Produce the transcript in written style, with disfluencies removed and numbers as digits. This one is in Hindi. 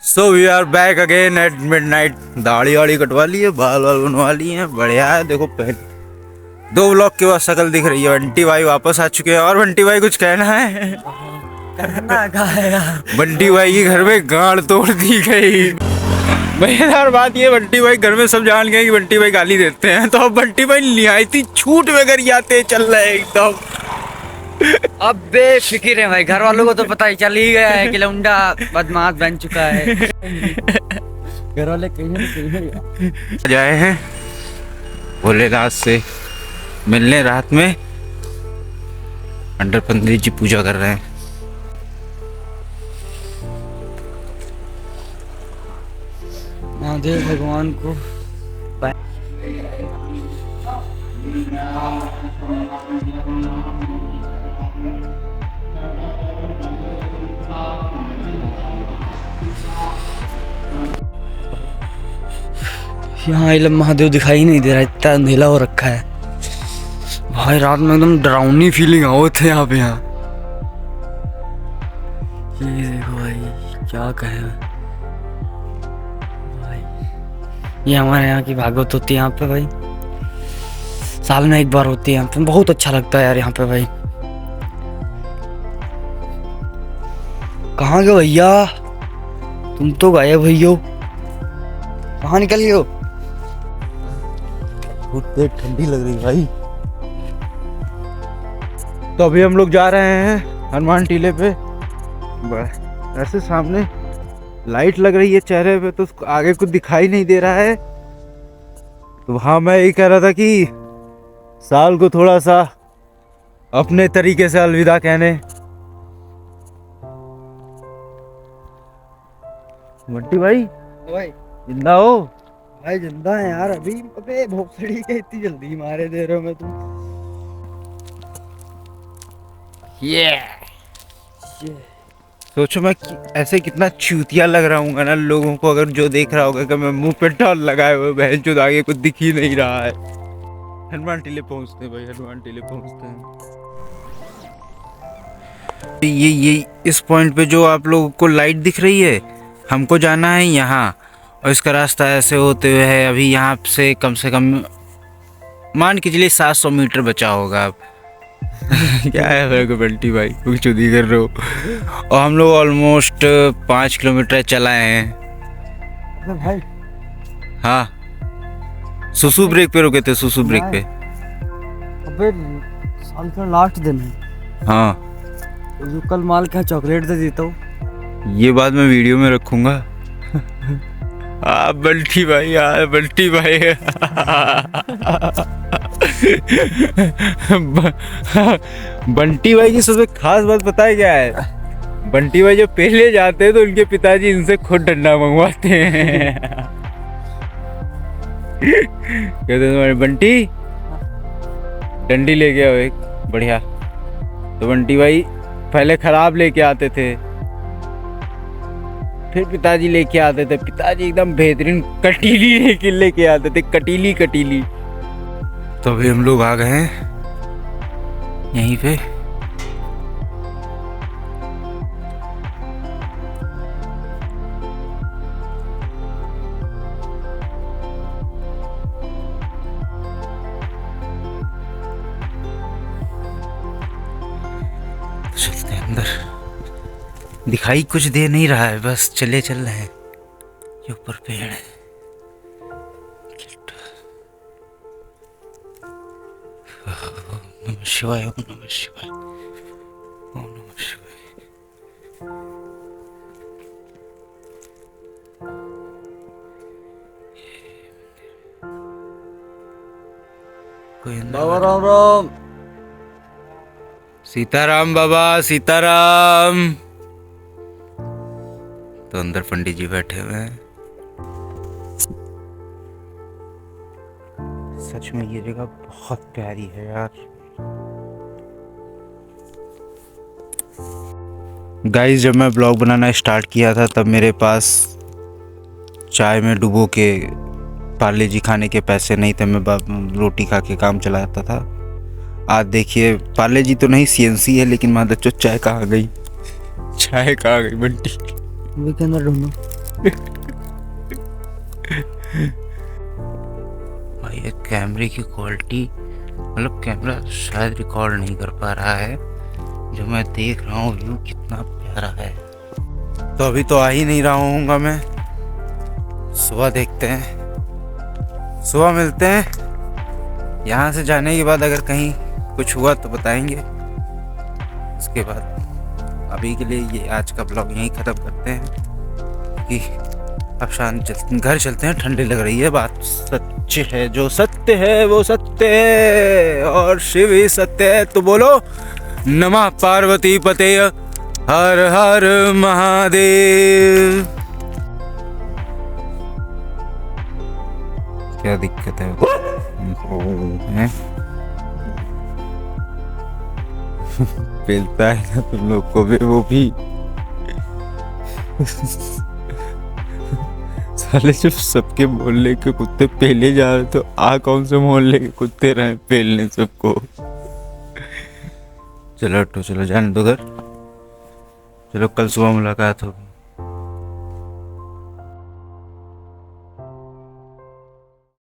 So we are back again at midnight. दाढ़ी वाड़ी कटवा ली है, बाल वाल बनवा लिए हैं, बढ़िया है। देखो पहले 2 ब्लॉक के बाद शक्ल दिख रही है। बंटी भाई वापस आ चुके हैं। और बंटी भाई कुछ कहना है? करना क्या है यार। बंटी भाई की घर में गाड़ तोड़ दी गई। मजेदार बात ये, बंटी भाई घर में सब जान गए कि बंटी भाई गाली देते हैं, तो अब बंटी भाई निहायती छूट में घर आते चल रहे हैं एकदम। अब बेफिक्र है भाई, घर वालों को तो पता ही चल ही गया है कि लौंडा बदमाश बन चुका है। घर वाले कहीं जाए हैं भोलेनाथ से मिलने। रात में अंडर पंडित जी पूजा कर रहे हैं। महादेव भगवान को यहाँ इलम महादेव दिखाई नहीं दे रहा, इतना अंधेला हो रखा है भाई। रात में एकदम डरावनी फीलिंग आओ थे यहाँ पे। यहाँ ये देखो भाई, क्या कहे भाई। ये हमारे यहाँ की भागवत होती है यहाँ पे भाई, साल में एक बार होती है यहाँ पे। बहुत अच्छा लगता है यार यहाँ पे भाई। कहाँ गए भैया, तुम तो गायब भैया, कहाँ निकल गए हो? बहुत तेज ठंडी लग रही भाई। तो अभी हम लोग जा रहे हैं हनुमान टीले पे। ऐसे सामने लाइट लग रही है चेहरे पे, तो आगे कुछ दिखाई नहीं दे रहा है। तो वहाँ मैं यही कह रहा था कि साल को थोड़ा सा अपने तरीके से अलविदा कहने। बंटी भाई भाई जिंदा हो? भाई जिंदा है यार अभी। अबे भोसड़ी के इतनी जल्दी मारे दे रहे हो मैं तुम। सोचो मैं ऐसे कितना चूतिया लग रहा हूँ ना लोगों को, अगर जो देख रहा होगा कि मैं मुंह पे टॉल लगाए हुए बहन चोद, आगे कुछ दिख ही नहीं रहा है। हनुमान टीले पहुँचते हैं भाई, हनुमान टीले पहुँचते हैं। ये इस पॉइंट पे जो आप लोगों को लाइट दिख रही है, हमको जाना है यहाँ, और इसका रास्ता ऐसे होते हुए है। अभी यहाँ से कम मान के चलिए 700 मीटर बचा होगा। अब क्या है मेरे को बंटी भाई कुछ चुदी कर रहे हो। और हम लोग ऑलमोस्ट 5 किलोमीटर चलाए हैं भाई। हाँ, सुसु ब्रेक पे रुके थे, सुसु ब्रेक पे। अबे साल का लास्ट दिन है। हाँ, जो कल माल का चॉकलेट दे देता हूँ, ये बात मैं वीडियो में रखूंगा। बंटी भाई यार, बंटी भाई। बंटी भाई की सबसे खास बात पता है क्या है? बंटी भाई जब पहले जाते हैं तो उनके पिताजी इनसे खुद डंडा मंगवाते हैं। कहते हैं तुम्हारे बंटी डंडी लेके आओ एक बढ़िया। तो बंटी भाई पहले खराब लेके आते थे, फिर पिताजी लेके आते थे। पिताजी एकदम बेहतरीन कटीली लेके आते थे, कटीली। तो अभी हम लोग आ गए हैं यहीं पे। चलते हैं अंदर। दिखाई कुछ दे नहीं रहा है, बस चल रहे हैं। ये ऊपर पेड़ है। ओम नमः शिवाय, ओम नमः शिवाय, ओम नमः शिवाय। कोई बाबा राम राम। सीताराम बाबा, सीताराम। तो अंदर पंडित जी बैठे हुए हैं। सच में ये जगह बहुत प्यारी है यार। गाइस, जब मैं ब्लॉग बनाना स्टार्ट किया था तब मेरे पास चाय में डुबो के पार्ले जी खाने के पैसे नहीं थे। मैं रोटी खा के काम चलाता था। आज देखिए पार्ले जी तो नहीं सीएनसी है, लेकिन मादर चो चाय कहाँ गई, चाय कहाँ गई बंटी? के अंदर ढूंढो। भाई ये कैमरे की क्वालिटी, मतलब कैमरा शायद रिकॉर्ड नहीं कर पा रहा है। जो मैं देख रहा हूँ व्यू कितना प्यारा है। तो अभी तो आ ही नहीं रहा हूँगा मैं, सुबह देखते हैं, सुबह मिलते हैं। यहाँ से जाने के बाद अगर कहीं कुछ हुआ तो बताएंगे। उसके बाद अभी के लिए ये आज का ब्लॉग यहीं ख़त्म करते हैं कि अब शाम घर चलते हैं। ठंडी लग रही है, बात सच है, जो सत्य है वो सत्य है और शिव ही सत्य है। तो बोलो नमः पार्वती पते, हर हर महादेव। क्या दिक्कत है? हैं? पेलता है ना तुम लोग को भी, वो भी साले जब सबके मोहल्ले के कुत्ते पेले जा रहे तो आ कौन से मोहल्ले के कुत्ते रहे पेलने सबको। चलो तो चलो जाने दो घर, चलो कल सुबह मुलाकात होगी।